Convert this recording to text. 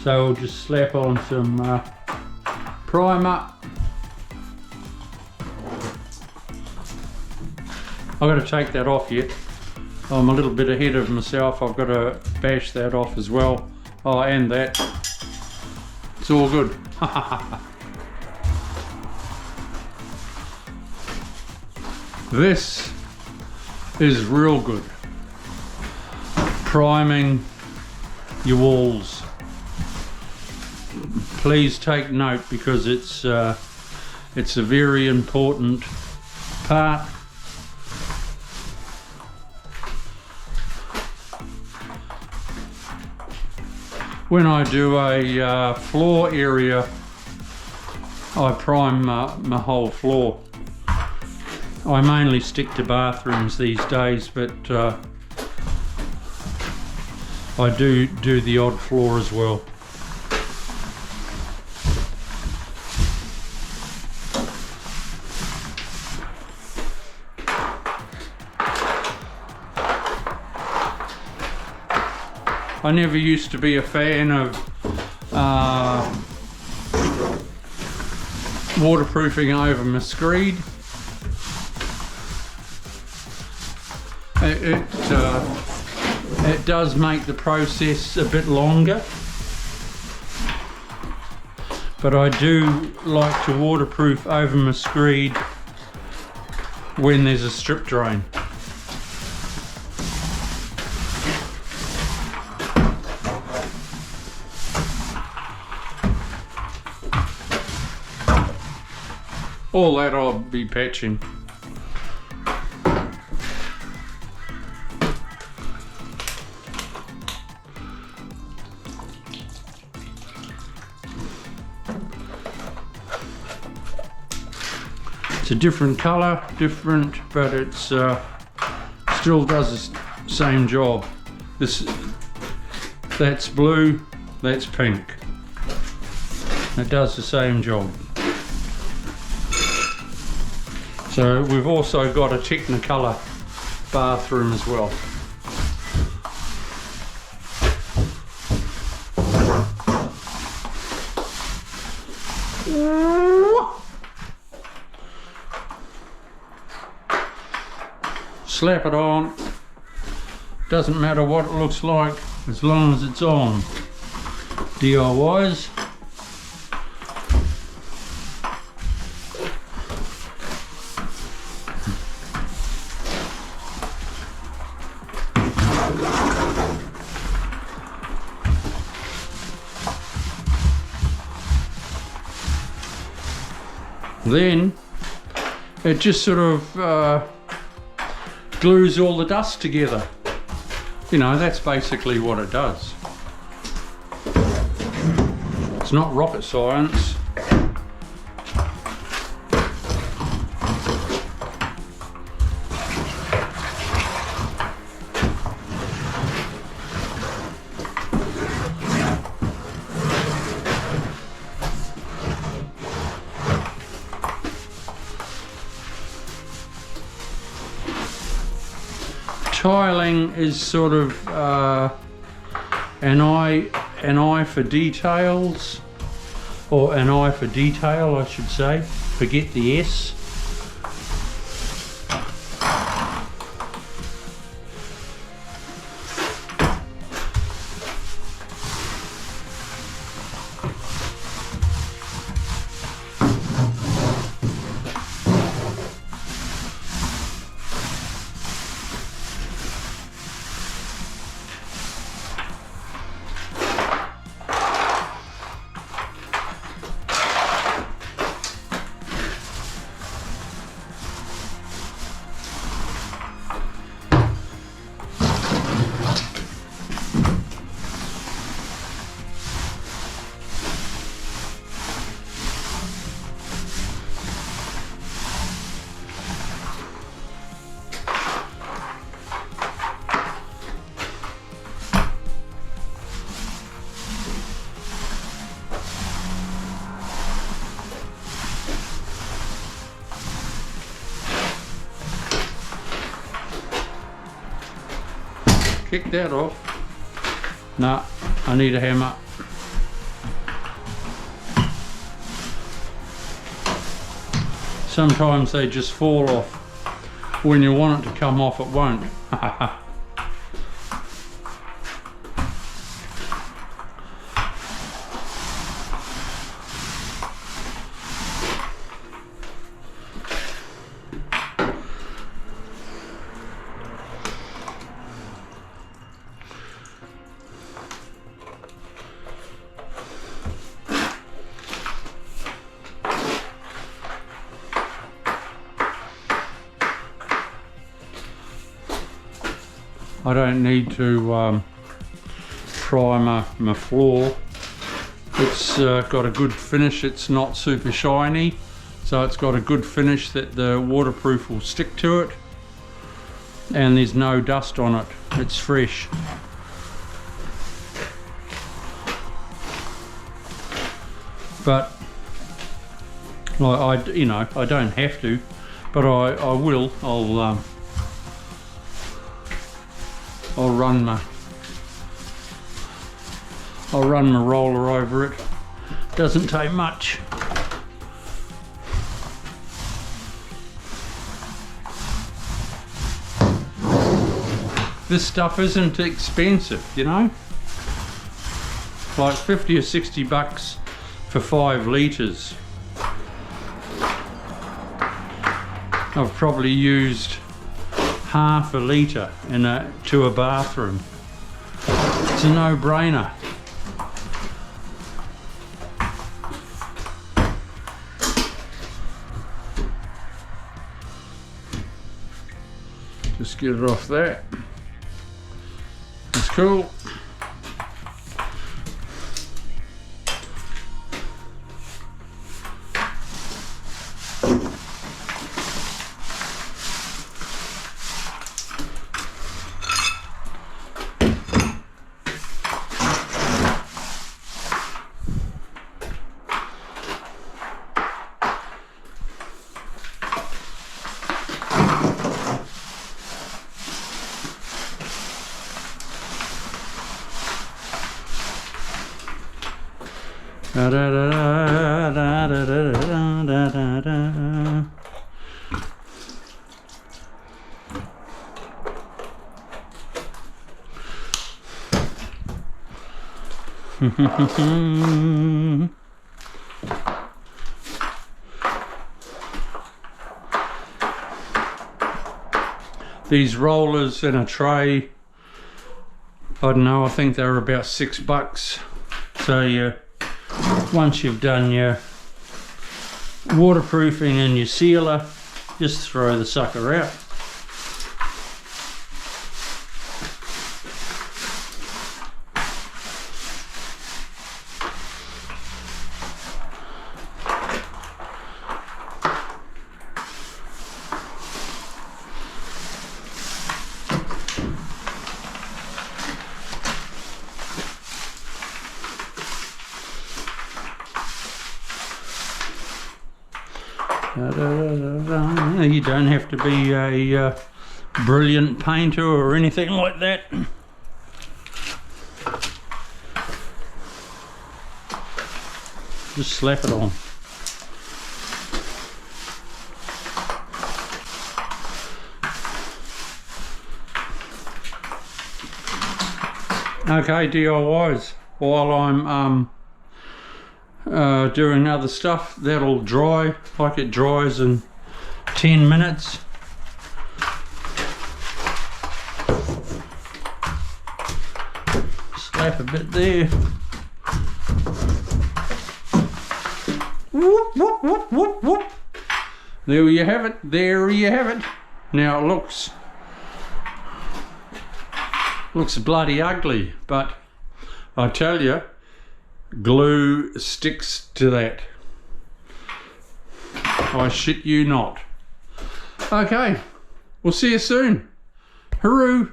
So we'll just slap on some primer. I've got to take that off yet. I'm a little bit ahead of myself. I've got to bash that off as well. Oh, and that. It's all good. This is real good. Priming your walls. Please take note because it's a very important part. When I do a floor area, I prime my whole floor. I mainly stick to bathrooms these days, but I do the odd floor as well. I never used to be a fan of waterproofing over my screed. It does make the process a bit longer, but I do like to waterproof over my screed when there's a strip drain. All that I'll be patching. It's a different colour, but it's still does the same job. That's blue, that's pink. It does the same job. So we've also got a Technicolor bathroom as well. Slap it on. Doesn't matter what it looks like as long as it's on. DIYs. Then it just sort of glues all the dust together. You know, that's basically what it does. It's not rocket science. Tiling is sort of an eye for details, or an eye for detail, I should say. Forget the S. Kick that off. No, I need a hammer. Sometimes they just fall off. When you want it to come off, it won't. I don't need to prime my floor. It's got a good finish. It's not super shiny, so it's got a good finish that the waterproof will stick to it, and there's no dust on it. It's fresh. But like I don't have to, but I will. I'll run my roller over it. Doesn't take much. This stuff isn't expensive, you know. Like 50 or 60 bucks for 5 litres. I've probably used half a litre to a bathroom. It's a no-brainer. Just get it off that. It's cool. Da, da, da, da, da, da, da, da, da. These rollers in a tray, I don't know, I think they're about $6. So once you've done your waterproofing and your sealer, just throw the sucker out. You don't have to be a brilliant painter or anything like that. Just slap it on. Okay, DIYs. While I'm doing other stuff, that'll dry like it dries in 10 minutes. Slap a bit there. Whoop, whoop, whoop, whoop, whoop. There you have it. There you have it. Now it looks bloody ugly, but I tell you, glue sticks to that. I shit you not. Okay, we'll see you soon. Hooroo!